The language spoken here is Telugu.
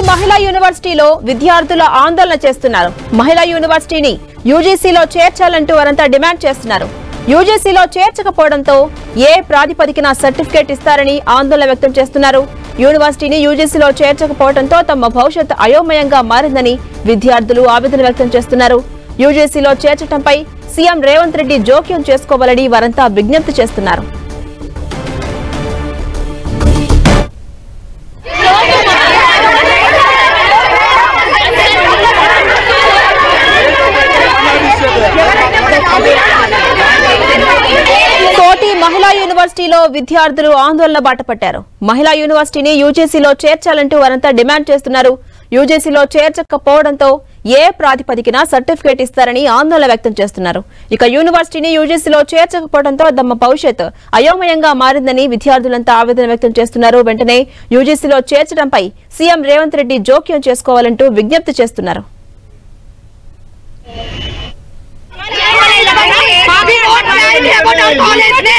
మహిళా యూనివర్సిటీలో విద్యార్థుల ఆందోళన చేస్తున్నారు. మహిళా యూనివర్సిటీని యూజీసీలో చేర్చాలంటూ వారంతా డిమాండ్ చేస్తున్నారు. యూజీసీలో చేర్చకపోవడంతో ఏ ప్రాతిపదికన సర్టిఫికేట్ ఇస్తారని ఆందోళన వ్యక్తం చేస్తున్నారు. యూనివర్సిటీని యూజీసీలో చేర్చకపోవడంతో తమ భవిష్యత్ అయోమయంగా మారిందని విద్యార్థులు ఆవేదన వ్యక్తం చేస్తున్నారు. యూజీసీలో చేర్చడంపై సీఎం రేవంత్ రెడ్డి జోక్యం చేసుకోవాలని వారంతా విజ్ఞప్తి చేస్తున్నారు. కోటి మహిళా యూనివర్సిటీలో విద్యార్థులు ఆందోళన బాటపట్టారు. మహిళా యూనివర్సిటీని యూజీసీలో చేర్చాలంటూ వారంతా డిమాండ్ చేస్తున్నారు. యూజీసీలో చేర్చకపోవడంతో ఏ ప్రాతిపదికన సర్టిఫికేట్ ఇస్తారని ఆందోళన వ్యక్తం చేస్తున్నారు. ఇక యూనివర్సిటీని యూజీసీలో చేర్చకపోవడంతో తమ భవిష్యత్ అయోమయంగా మారిందని విద్యార్థులంతా ఆవేదన వ్యక్తం చేస్తున్నారు. వెంటనే యూజీసీలో చేర్చడంపై సీఎం రేవంత్ రెడ్డి జోక్యం చేసుకోవాలంటూ విజ్ఞప్తి చేస్తున్నారు. कॉलेज ने